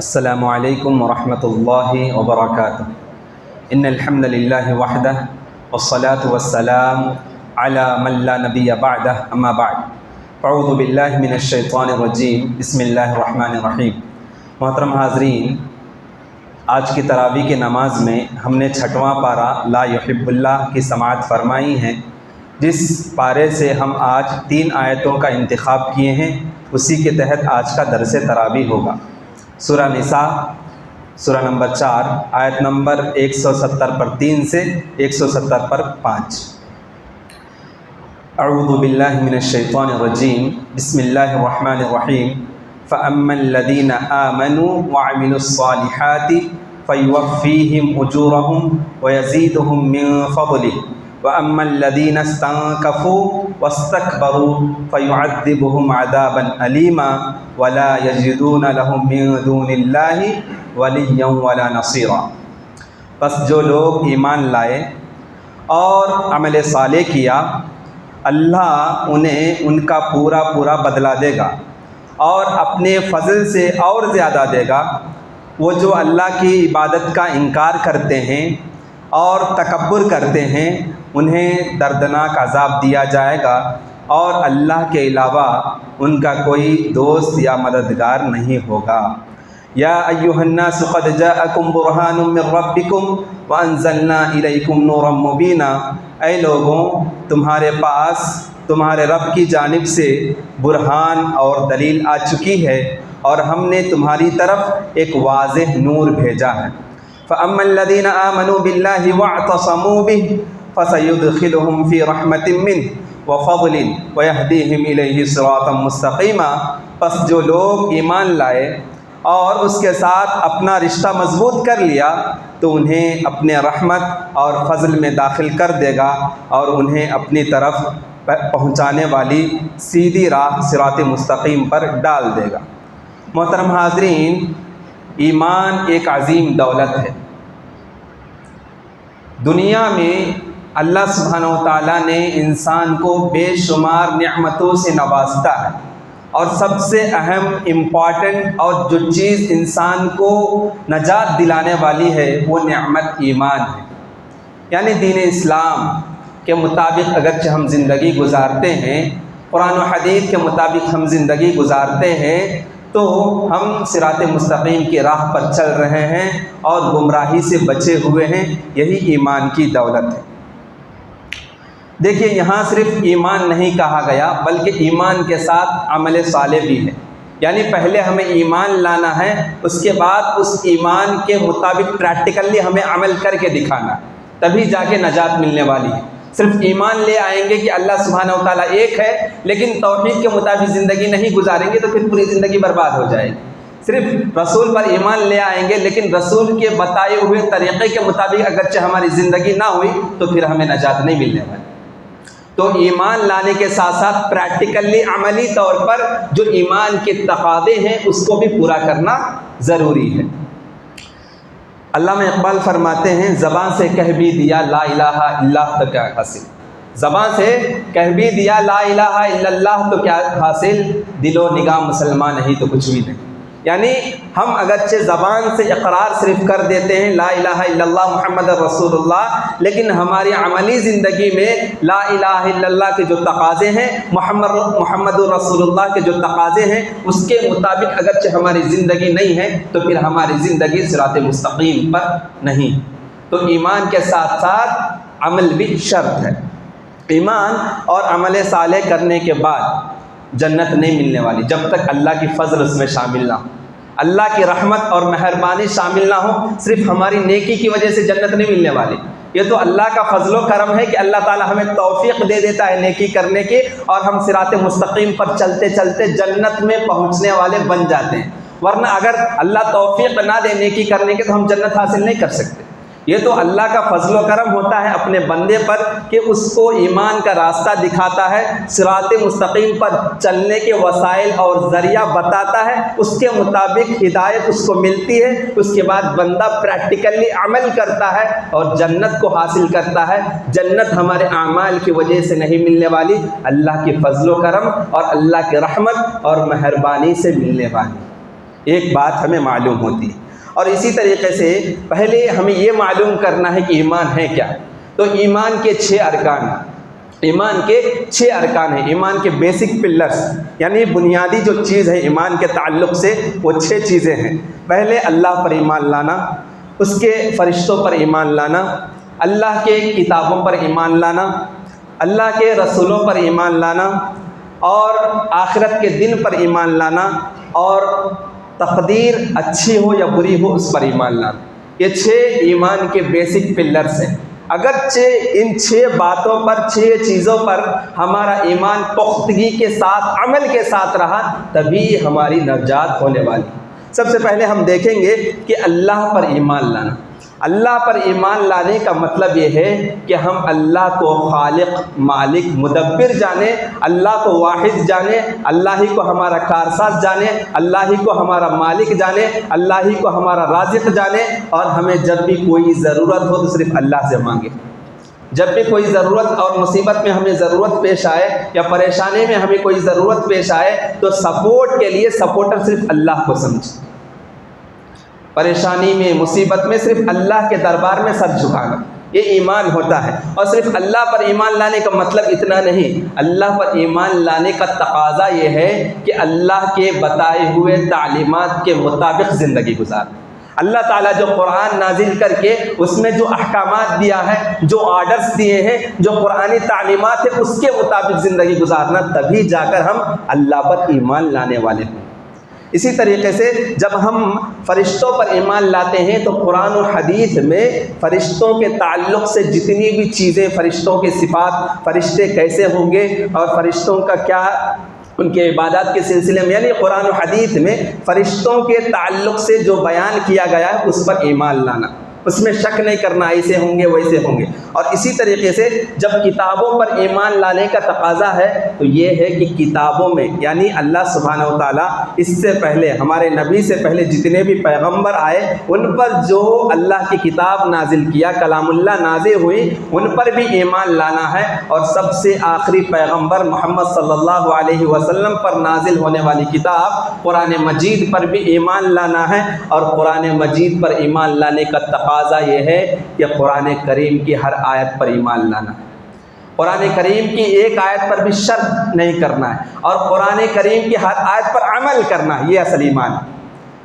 السلام علیکم ورحمۃ اللہ وبرکاتہ۔ ان الحمد للہ وحدہ والصلاة والسلام علی من لا نبی بعدہ، اما بعد اعوذ باللہ من الشیطان الرجیم، بسم اللہ الرحمن الرحیم۔ محترم حاضرین، آج کی تراویح کی نماز میں ہم نے 6واں پارہ لا یحب اللہ کی سماعت فرمائی ہے، جس پارے سے ہم آج 3 آیتوں کا انتخاب کیے ہیں، اسی کے تحت آج کا درس تراویح ہوگا۔ سورہ نساء سورہ نمبر 4 آیت نمبر 170 پر 3 سے 170 پر 5۔ اعوذ باللہ من الشیطان الرجیم، بسم اللہ الرحمن الرحیم۔ فَأَمَّا الَّذِينَ آمَنُوا وَعَمِلُوا الصَّالِحَاتِ فَيُوَفِّيهِمْ أُجُورَهُمْ وَيَزِيدُهُمْ مِنْ فَضْلِهِ وَأَمَّا الَّذِينَ اسْتَنكَفُوا وَاسْتَكْبَرُوا فَيُعَذِّبُهُمْ عَذَابًا أَلِيمًا وَلَا يَجِدُونَ لَهُم مِّن دُونِ اللَّهِ وَلِيًّا وَلَا نَصِيرًا۔ بس جو لوگ ایمان لائے اور عمل صالح کیا، اللہ انہیں ان کا پورا بدلہ دے گا اور اپنے فضل سے اور زیادہ دے گا۔ وہ جو اللہ کی عبادت کا انکار کرتے ہیں اور تکبر کرتے ہیں، انہیں دردناک عذاب دیا جائے گا اور اللہ کے علاوہ ان کا کوئی دوست یا مددگار نہیں ہوگا۔ یا ایھا الناس قد جاءکم برہان من ربکم وانزلنا الیکم نورا مبینا۔ اے لوگوں، تمہارے پاس تمہارے رب کی جانب سے برہان اور دلیل آ چکی ہے اور ہم نے تمہاری طرف ایک واضح نور بھیجا ہے۔ فَأَمَّا الَّذِينَ آمَنُوا بِاللَّهِ وَاعْتَصَمُوا بِهِ فَسَيُدْخِلُهُمْ فِي رَحْمَةٍ مِّنْهُ وَفَضْلٍ وَيَهْدِيهِمْ إِلَيْهِ صِرَاطًا مُّسْتَقِيمًا۔ پس جو لوگ ایمان لائے اور اس کے ساتھ اپنا رشتہ مضبوط کر لیا تو انہیں اپنے رحمت اور فضل میں داخل کر دے گا اور انہیں اپنی طرف پہنچانے والی سیدھی راہ صراط مستقیم پر ڈال دے گا۔ محترم حاضرین، ایمان ایک عظیم دولت ہے۔ دنیا میں اللہ سبحانہ و تعالیٰ نے انسان کو بے شمار نعمتوں سے نوازتا ہے، اور سب سے اہم امپورٹنٹ اور جو چیز انسان کو نجات دلانے والی ہے وہ نعمت ایمان ہے۔ یعنی دین اسلام کے مطابق اگرچہ ہم زندگی گزارتے ہیں، قرآن و حدیث کے مطابق ہم زندگی گزارتے ہیں، تو ہم صراط مستقیم کی راہ پر چل رہے ہیں اور گمراہی سے بچے ہوئے ہیں۔ یہی ایمان کی دولت ہے۔ دیکھیے، یہاں صرف ایمان نہیں کہا گیا بلکہ ایمان کے ساتھ عمل صالح بھی ہے۔ یعنی پہلے ہمیں ایمان لانا ہے، اس کے بعد اس ایمان کے مطابق پریکٹیکلی ہمیں عمل کر کے دکھانا ہے، تبھی جا کے نجات ملنے والی ہے۔ صرف ایمان لے آئیں گے کہ اللہ سبحانہ و تعالیٰ ایک ہے، لیکن توحید کے مطابق زندگی نہیں گزاریں گے تو پھر پوری زندگی برباد ہو جائے گی۔ صرف رسول پر ایمان لے آئیں گے لیکن رسول کے بتائے ہوئے طریقے کے مطابق اگرچہ ہماری زندگی نہ ہوئی تو پھر ہمیں نجات نہیں ملنے والی۔ تو ایمان لانے کے ساتھ ساتھ پریکٹیکلی عملی طور پر جو ایمان کے تقاضے ہیں اس کو بھی پورا کرنا ضروری ہے۔ علامہ اقبال فرماتے ہیں، زبان سے کہہ بھی دیا لا الہ الا اللہ تو کیا حاصل۔ زبان سے کہہ بھی دیا لا الہ الا اللہ تو کیا حاصل، دل و نگاہ مسلمان نہیں تو کچھ بھی نہیں۔ یعنی ہم اگرچہ زبان سے اقرار صرف کر دیتے ہیں لا الہ الا اللہ محمد رسول اللہ، لیکن ہماری عملی زندگی میں لا الہ الا اللہ کے جو تقاضے ہیں، محمد رسول اللہ کے جو تقاضے ہیں، اس کے مطابق اگرچہ ہماری زندگی نہیں ہے تو پھر ہماری زندگی صراط مستقیم پر نہیں۔ تو ایمان کے ساتھ ساتھ عمل بھی شرط ہے۔ ایمان اور عمل صالح کرنے کے بعد جنت نہیں ملنے والی جب تک اللہ کی فضل اس میں شامل نہ ہو، اللہ کی رحمت اور مہربانی شامل نہ ہو۔ صرف ہماری نیکی کی وجہ سے جنت نہیں ملنے والی، یہ تو اللہ کا فضل و کرم ہے کہ اللہ تعالی ہمیں توفیق دے دیتا ہے نیکی کرنے کی، اور ہم صراط مستقیم پر چلتے چلتے جنت میں پہنچنے والے بن جاتے ہیں۔ ورنہ اگر اللہ توفیق نہ دے نیکی کرنے کی تو ہم جنت حاصل نہیں کر سکتے۔ یہ تو اللہ کا فضل و کرم ہوتا ہے اپنے بندے پر کہ اس کو ایمان کا راستہ دکھاتا ہے، صراط مستقیم پر چلنے کے وسائل اور ذریعہ بتاتا ہے، اس کے مطابق ہدایت اس کو ملتی ہے۔ اس کے بعد بندہ پریکٹیکلی عمل کرتا ہے اور جنت کو حاصل کرتا ہے۔ جنت ہمارے اعمال کی وجہ سے نہیں ملنے والی، اللہ کے فضل و کرم اور اللہ کی رحمت اور مہربانی سے ملنے والی۔ ایک بات ہمیں معلوم ہوتی ہے۔ اور اسی طریقے سے پہلے ہمیں یہ معلوم کرنا ہے کہ ایمان ہے کیا۔ تو ایمان کے 6 ارکان ہیں، ایمان کے 6 ارکان ہیں، ایمان کے بیسک پلرز، یعنی بنیادی جو چیز ہے ایمان کے تعلق سے وہ 6 چیزیں ہیں۔ پہلے اللہ پر ایمان لانا، اس کے فرشتوں پر ایمان لانا، اللہ کے کتابوں پر ایمان لانا، اللہ کے رسولوں پر ایمان لانا، اور آخرت کے دن پر ایمان لانا، اور تقدیر اچھی ہو یا بری ہو اس پر ایمان لانا۔ یہ 6 ایمان کے بیسک پلرز ہیں۔ اگرچہ ان 6 باتوں پر، 6 چیزوں پر ہمارا ایمان پختگی کے ساتھ، عمل کے ساتھ رہا، تبھی ہماری نجات ہونے والی۔ سب سے پہلے ہم دیکھیں گے کہ اللہ پر ایمان لانا۔ اللہ پر ایمان لانے کا مطلب یہ ہے کہ ہم اللہ کو خالق، مالک، مدبر جانیں، اللہ کو واحد جانیں، اللہ ہی کو ہمارا کارساز جانیں، اللہ ہی کو ہمارا مالک جانیں، اللہ ہی کو ہمارا رازق جانیں، اور ہمیں جب بھی کوئی ضرورت ہو تو صرف اللہ سے مانگیں۔ جب بھی کوئی ضرورت اور مصیبت میں ہمیں ضرورت پیش آئے یا پریشانی میں ہمیں کوئی ضرورت پیش آئے تو سپورٹ کے لیے سپورٹر صرف اللہ کو سمجھیں۔ پریشانی میں، مصیبت میں صرف اللہ کے دربار میں سر جھکانا، یہ ایمان ہوتا ہے۔ اور صرف اللہ پر ایمان لانے کا مطلب اتنا نہیں، اللہ پر ایمان لانے کا تقاضا یہ ہے کہ اللہ کے بتائے ہوئے تعلیمات کے مطابق زندگی گزارنا۔ اللہ تعالیٰ جو قرآن نازل کر کے اس میں جو احکامات دیا ہے، جو آرڈرز دیے ہیں، جو قرآنی تعلیمات ہیں، اس کے مطابق زندگی گزارنا، تبھی جا کر ہم اللہ پر ایمان لانے والے ہیں۔ اسی طریقے سے جب ہم فرشتوں پر ایمان لاتے ہیں تو قرآن و حدیث میں فرشتوں کے تعلق سے جتنی بھی چیزیں، فرشتوں کے صفات، فرشتے کیسے ہوں گے اور فرشتوں کا کیا، ان کے عبادات کے سلسلے میں، یعنی قرآن و حدیث میں فرشتوں کے تعلق سے جو بیان کیا گیا ہے اس پر ایمان لانا، اس میں شک نہیں کرنا ایسے ہوں گے ویسے ہوں گے۔ اور اسی طریقے سے جب کتابوں پر ایمان لانے کا تقاضا ہے تو یہ ہے کہ کتابوں میں، یعنی اللہ سبحانہ و تعالیٰ اس سے پہلے، ہمارے نبی سے پہلے جتنے بھی پیغمبر آئے ان پر جو اللہ کی کتاب نازل کیا، کلام اللہ نازل ہوئی، ان پر بھی ایمان لانا ہے۔ اور سب سے آخری پیغمبر محمد صلی اللہ علیہ وسلم پر نازل ہونے والی کتاب قرآن مجید پر بھی ایمان لانا ہے۔ اور قرآن مجید پر ایمان لانے کا تقاضا یہ ہے کہ قرآن کریم کی ہر آیت پر ایمان لانا ہے، قرآن کریم کی ایک آیت پر بھی شرط نہیں کرنا ہے، اور قرآن کریم کی ہر آیت پر عمل کرنا ہے۔ یہ اصل ایمان ہے،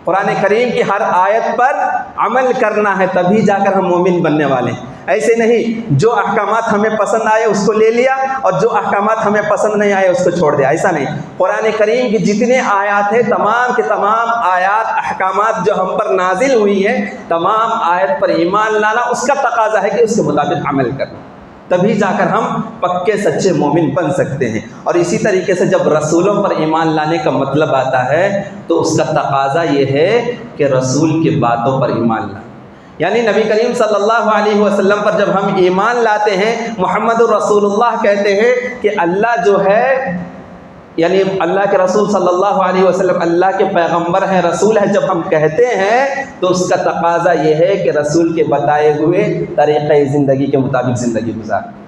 قرآن کریم کی ہر آیت پر عمل کرنا ہے، تبھی جا کر ہم مومن بننے والے ہیں۔ ایسے نہیں جو احکامات ہمیں پسند آئے اس کو لے لیا اور جو احکامات ہمیں پسند نہیں آئے اس کو چھوڑ دیا، ایسا نہیں۔ قرآن کریم کی جتنے آیات ہیں، تمام کے تمام آیات، احکامات جو ہم پر نازل ہوئی ہیں، تمام آیت پر ایمان لانا، اس کا تقاضا ہے کہ اس کے مطابق عمل کرنا، تبھی جا کر ہم پکے سچے مومن بن سکتے ہیں۔ اور اسی طریقے سے جب رسولوں پر ایمان لانے کا مطلب آتا ہے تو اس کا تقاضا یہ ہے کہ رسول کی باتوں پر ایمان لانا، یعنی نبی کریم صلی اللہ علیہ وسلم پر جب ہم ایمان لاتے ہیں، محمد الرسول اللہ کہتے ہیں کہ اللہ جو ہے، یعنی اللہ کے رسول صلی اللہ علیہ وسلم اللہ کے پیغمبر ہیں، رسول ہے، جب ہم کہتے ہیں تو اس کا تقاضا یہ ہے کہ رسول کے بتائے ہوئے طریقۂ زندگی کے مطابق زندگی گزارنا،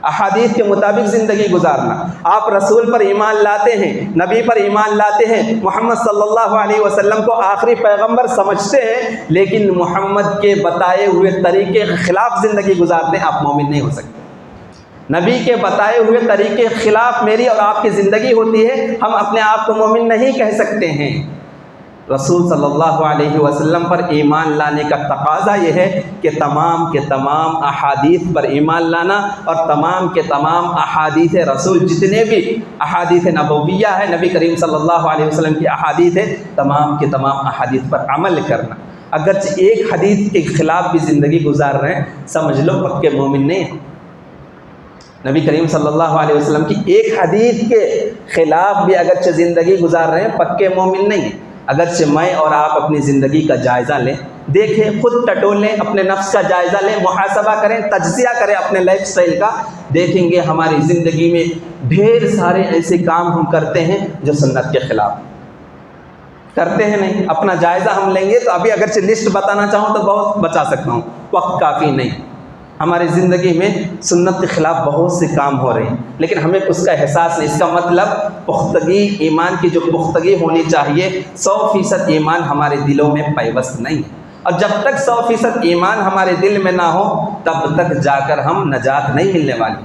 احادیث کے مطابق زندگی گزارنا۔ آپ رسول پر ایمان لاتے ہیں، نبی پر ایمان لاتے ہیں، محمد صلی اللہ علیہ وسلم کو آخری پیغمبر سمجھتے ہیں، لیکن محمد کے بتائے ہوئے طریقے کے خلاف زندگی گزارتے ہیں، آپ مومن نہیں ہو سکتے۔ نبی کے بتائے ہوئے طریقے کے خلاف میری اور آپ کی زندگی ہوتی ہے، ہم اپنے آپ کو مومن نہیں کہہ سکتے ہیں۔ رسول صلی اللہ علیہ وسلم پر ایمان لانے کا تقاضا یہ ہے کہ تمام کے تمام احادیث پر ایمان لانا، اور تمام کے تمام احادیث رسول، جتنے بھی احادیث نبویہ ہے، نبی کریم صلی اللہ علیہ وسلم کی احادیث ہے، تمام کے تمام احادیث پر عمل کرنا۔ اگرچہ ایک حدیث کے خلاف بھی زندگی گزار رہے ہیں، سمجھ لو پکے مومن نہیں ہیں۔ نبی کریم صلی اللہ علیہ وسلم کی ایک حدیث کے خلاف بھی اگرچہ زندگی گزار رہے ہیں، پکے مومن نہیں ہیں۔ اگرچہ میں اور آپ اپنی زندگی کا جائزہ لیں، دیکھیں، خود ٹٹولیں، اپنے نفس کا جائزہ لیں، محاسبہ کریں، تجزیہ کریں اپنے لائف سٹائل کا، دیکھیں گے ہماری زندگی میں ڈھیر سارے ایسے کام ہم کرتے ہیں جو سنت کے خلاف کرتے ہیں۔ نہیں، اپنا جائزہ ہم لیں گے تو ابھی اگرچہ لسٹ بتانا چاہوں تو بہت بتا سکتا ہوں، وقت کافی نہیں۔ ہماری زندگی میں سنت کے خلاف بہت سے کام ہو رہے ہیں، لیکن ہمیں اس کا احساس نہیں۔ اس کا مطلب پختگی، ایمان کی جو پختگی ہونی چاہیے، 100% ایمان ہمارے دلوں میں پیوست نہیں ہے، اور جب تک 100% ایمان ہمارے دل میں نہ ہو تب تک جا کر ہم نجات نہیں ملنے والی۔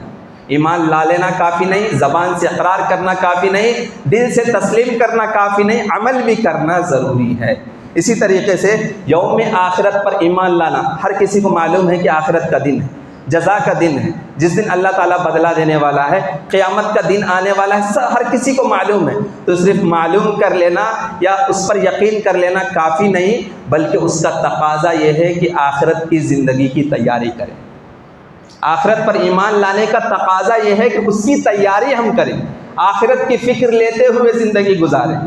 ایمان لا لینا کافی نہیں، زبان سے اقرار کرنا کافی نہیں، دل سے تسلیم کرنا کافی نہیں، عمل بھی کرنا ضروری ہے۔ اسی طریقے سے یوم آخرت پر ایمان لانا، ہر کسی کو معلوم ہے کہ آخرت کا دن ہے، جزا کا دن ہے، جس دن اللہ تعالیٰ بدلہ دینے والا ہے، قیامت کا دن آنے والا ہے، ہر کسی کو معلوم ہے۔ تو صرف معلوم کر لینا یا اس پر یقین کر لینا کافی نہیں، بلکہ اس کا تقاضا یہ ہے کہ آخرت کی زندگی کی تیاری کریں۔ آخرت پر ایمان لانے کا تقاضا یہ ہے کہ اس کی تیاری ہم کریں، آخرت کی فکر لیتے ہوئے زندگی گزاریں۔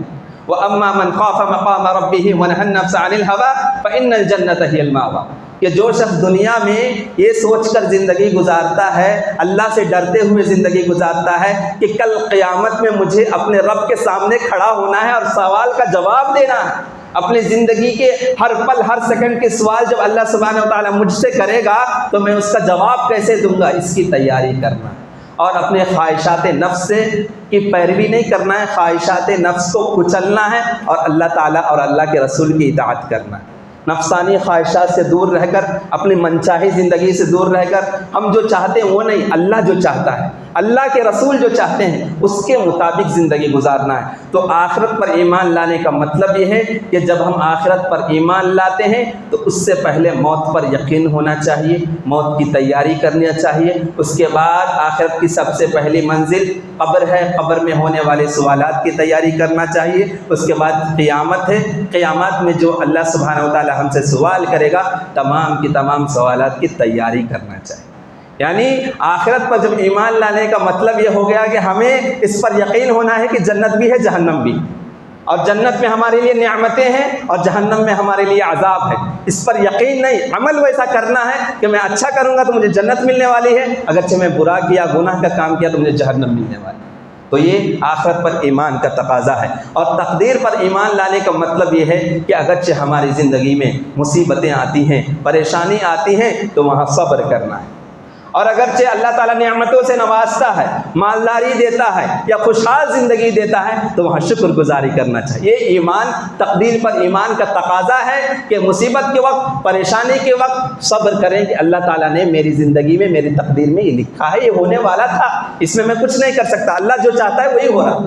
وَأَمَّا مَنْ خَافَ مَقَامَ رَبِّهِ وَنَهَى النَّفْسَ عَنِ الْهَوَىٰ فَإِنَّ الْجَنَّةَ هِيَ الْمَأْوَىٰ، کہ جو شخص دنیا میں یہ سوچ کر زندگی گزارتا ہے، اللہ سے ڈرتے ہوئے زندگی گزارتا ہے کہ کل قیامت میں مجھے اپنے رب کے سامنے کھڑا ہونا ہے اور سوال کا جواب دینا ہے، اپنی زندگی کے ہر پل ہر سیکنڈ کے سوال جب اللہ سبحانہ و تعالیٰ مجھ سے کرے گا تو میں اس کا جواب کیسے دوں گا، اس کی تیاری کرنا ہے۔ اور اپنے خواہشات نفس سے کی پیروی نہیں کرنا ہے، خواہشات نفس کو کچلنا ہے اور اللہ تعالیٰ اور اللہ کے رسول کی اطاعت کرنا ہے۔ نفسانی خواہشات سے دور رہ کر، اپنی منچاہی زندگی سے دور رہ کر، ہم جو چاہتے ہیں وہ نہیں، اللہ جو چاہتا ہے، اللہ کے رسول جو چاہتے ہیں اس کے مطابق زندگی گزارنا ہے۔ تو آخرت پر ایمان لانے کا مطلب یہ ہے کہ جب ہم آخرت پر ایمان لاتے ہیں تو اس سے پہلے موت پر یقین ہونا چاہیے، موت کی تیاری کرنا چاہیے۔ اس کے بعد آخرت کی سب سے پہلی منزل قبر ہے، قبر میں ہونے والے سوالات کی تیاری کرنا چاہیے۔ اس کے بعد قیامت ہے، قیامت میں جو اللہ سبحانہ و تعالی ہم سے سوال کرے گا، تمام کی تمام سوالات کی تیاری کرنا چاہیے۔ یعنی آخرت پر جب ایمان لانے کا مطلب یہ ہو گیا کہ ہمیں اس پر یقین ہونا ہے کہ جنت بھی ہے، جہنم بھی، اور جنت میں ہمارے لیے نعمتیں ہیں اور جہنم میں ہمارے لیے عذاب ہے۔ اس پر یقین نہیں، عمل ویسا کرنا ہے کہ میں اچھا کروں گا تو مجھے جنت ملنے والی ہے، اگرچہ میں برا کیا، گناہ کا کام کیا تو مجھے جہنم ملنے والی ہے۔ تو یہ آخرت پر ایمان کا تقاضا ہے۔ اور تقدیر پر ایمان لانے کا مطلب یہ ہے کہ اگرچہ ہماری زندگی میں مصیبتیں آتی ہیں، پریشانی آتی ہیں تو وہاں صبر کرنا ہے، اور اگرچہ اللہ تعالیٰ نعمتوں سے نوازتا ہے، مالداری دیتا ہے یا خوشحال زندگی دیتا ہے تو وہاں شکر گزاری کرنا چاہیے۔ یہ ایمان، تقدیر پر ایمان کا تقاضا ہے کہ مصیبت کے وقت، پریشانی کے وقت صبر کریں کہ اللہ تعالیٰ نے میری زندگی میں، میری تقدیر میں یہ لکھا ہے، یہ ہونے والا تھا، اس میں کچھ نہیں کر سکتا، اللہ جو چاہتا ہے وہی ہو رہا۔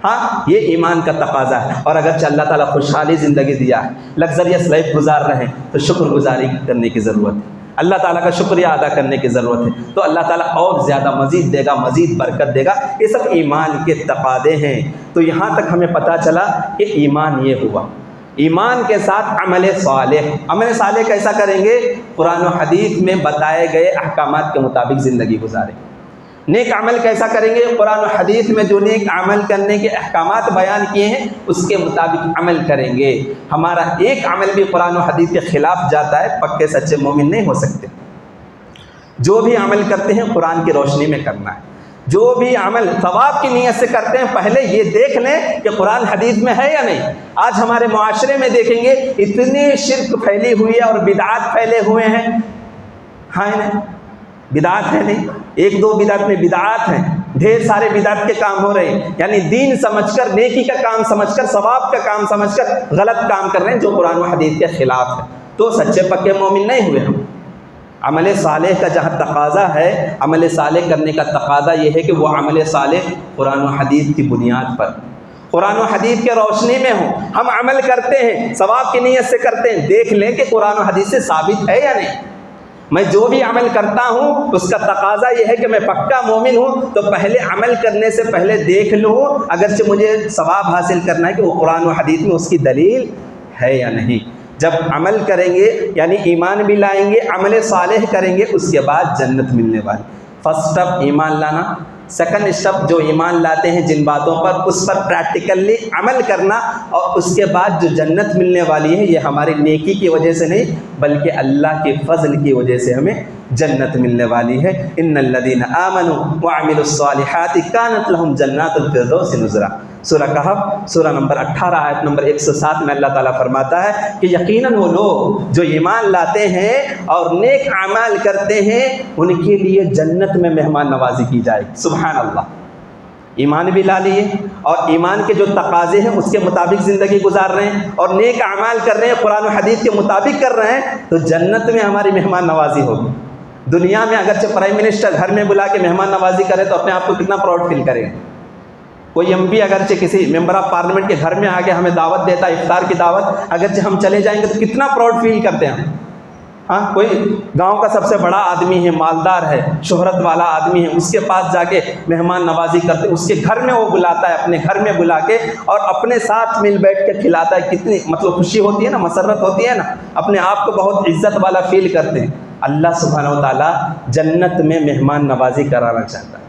ہاں، یہ ایمان کا تقاضا ہے۔ اور اگرچہ اللہ تعالیٰ خوشحالی زندگی دیا ہے، لگزریس لائف گزار رہے ہیں، تو شکر گزاری کرنے کی ضرورت ہے، اللہ تعالیٰ کا شکریہ ادا کرنے کی ضرورت ہے، تو اللہ تعالیٰ اور زیادہ مزید دے گا، مزید برکت دے گا۔ یہ سب ایمان کے تقاضے ہیں۔ تو یہاں تک ہمیں پتہ چلا کہ ایمان یہ ہوا۔ ایمان کے ساتھ عمل صالح، عمل صالح کیسا کریں گے؟ قرآن و حدیث میں بتائے گئے احکامات کے مطابق زندگی گزاریں۔ نیک عمل کیسا کریں گے؟ قرآن و حدیث میں جو نیک عمل کرنے کے احکامات بیان کیے ہیں اس کے مطابق عمل کریں گے۔ ہمارا ایک عمل بھی قرآن و حدیث کے خلاف جاتا ہے، پکے سچے مومن نہیں ہو سکتے۔ جو بھی عمل کرتے ہیں قرآن کی روشنی میں کرنا ہے، جو بھی عمل ثواب کی نیت سے کرتے ہیں پہلے یہ دیکھ لیں کہ قرآن حدیث میں ہے یا نہیں۔ آج ہمارے معاشرے میں دیکھیں گے اتنی شرک پھیلی ہوئی ہے اور بدعات پھیلے ہوئے ہیں، ہاں نہیں بدعات ہے نہیں، ایک دو بدعت میں بدعات ہیں، ڈھیر سارے بدعت کے کام ہو رہے ہیں، یعنی دین سمجھ کر، نیکی کا کام سمجھ کر، ثواب کا کام سمجھ کر غلط کام کر رہے ہیں جو قرآن و حدیث کے خلاف ہے۔ تو سچے پکے مومن نہیں ہوئے ہم۔ عمل صالح کا جہاں تقاضا ہے، عمل صالح کرنے کا تقاضا یہ ہے کہ وہ عمل صالح قرآن و حدیث کی بنیاد پر، قرآن و حدیث کے روشنی میں ہوں۔ ہم عمل کرتے ہیں، ثواب کی نیت سے کرتے ہیں، دیکھ لیں کہ قرآن و حدیث سے ثابت ہے یا نہیں۔ میں جو بھی عمل کرتا ہوں اس کا تقاضا یہ ہے کہ میں پکا مومن ہوں، تو پہلے عمل کرنے سے پہلے دیکھ لوں، اگرچہ مجھے ثواب حاصل کرنا ہے، کہ وہ قرآن و حدیث میں اس کی دلیل ہے یا نہیں۔ جب عمل کریں گے یعنی ایمان بھی لائیں گے، عمل صالح کریں گے، اس کے بعد جنت ملنے والی۔ فرسٹ اسٹیپ ایمان لانا، سیکنڈ اسٹیپ جو ایمان لاتے ہیں جن باتوں پر اس پر پریکٹیکلی عمل کرنا، اور اس کے بعد جو جنت ملنے والی ہے یہ ہماری نیکی کی وجہ سے نہیں بلکہ اللہ کے فضل کی وجہ سے ہمیں جنت ملنے والی ہے۔ ان الذین آمنوا وعملوا الصالحات کانت لهم جنات الفردوس نزلا۔ سورہ کہف سورہ نمبر 18 آیت نمبر 107 میں اللہ تعالیٰ فرماتا ہے کہ یقیناً وہ لوگ جو ایمان لاتے ہیں اور نیک اعمال کرتے ہیں ان کے لیے جنت میں مہمان نوازی کی جائے گی۔ سبحان اللہ، ایمان بھی لا لیے اور ایمان کے جو تقاضے ہیں اس کے مطابق زندگی گزار رہے ہیں اور نیک اعمال کر رہے ہیں، قرآن و حدیث کے مطابق کر رہے ہیں، تو جنت میں ہماری مہمان نوازی ہوگی۔ دنیا میں اگرچہ پرائم منسٹر گھر میں بلا کے مہمان نوازی کرے تو اپنے آپ کو کتنا پراؤڈ فیل کرے گا۔ کوئی ایم پی اگرچہ کسی ممبر آف پارلیمنٹ کے گھر میں آ کے ہمیں دعوت دیتا ہے، افطار کی دعوت، اگرچہ ہم چلے جائیں گے تو کتنا پراؤڈ فیل کرتے ہیں ہم۔ ہاں، کوئی گاؤں کا سب سے بڑا آدمی ہے، مالدار ہے، شہرت والا آدمی ہے، اس کے پاس جا کے مہمان نوازی کرتے، اس کے گھر میں وہ بلاتا ہے، اپنے گھر میں بلا کے اور اپنے ساتھ مل بیٹھ کے کھلاتا ہے، کتنی مطلب خوشی ہوتی ہے نا، مسرت ہوتی ہے نا، اپنے آپ کو بہت عزت والا فیل کرتے ہیں۔ اللہ سبحانہ و تعالیٰ جنت میں مہمان نوازی کرانا چاہتا ہے،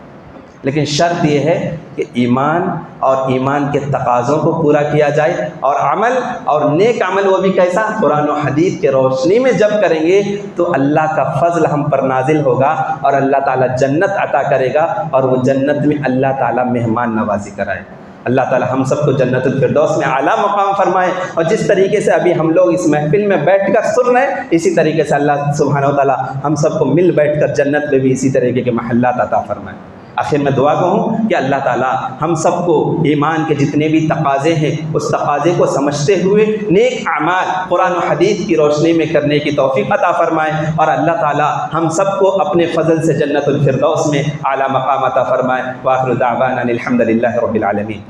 لیکن شرط یہ ہے کہ ایمان اور ایمان کے تقاضوں کو پورا کیا جائے، اور عمل اور نیک عمل وہ بھی کیسا، قرآن و حدیث کے روشنی میں جب کریں گے تو اللہ کا فضل ہم پر نازل ہوگا اور اللہ تعالیٰ جنت عطا کرے گا، اور وہ جنت میں اللہ تعالیٰ مہمان نوازی کرائے۔ اللہ تعالیٰ ہم سب کو جنت الفردوس میں اعلیٰ مقام فرمائے، اور جس طریقے سے ابھی ہم لوگ اس محفل میں بیٹھ کر سن رہے ہیں، اسی طریقے سے اللہ سبحانہ و تعالیٰ ہم سب کو مل بیٹھ کر جنت میں بھی اسی طریقے کے محلات عطا فرمائے۔ آخر میں دعا کہوں کہ اللہ تعالیٰ ہم سب کو ایمان کے جتنے بھی تقاضے ہیں اس تقاضے کو سمجھتے ہوئے نیک اعمال قرآن و حدیث کی روشنی میں کرنے کی توفیق عطا فرمائے، اور اللہ تعالیٰ ہم سب کو اپنے فضل سے جنت الفردوس میں اعلیٰ مقام عطا فرمائے۔ وآخر دعوانا الحمد للہ رب العالمین۔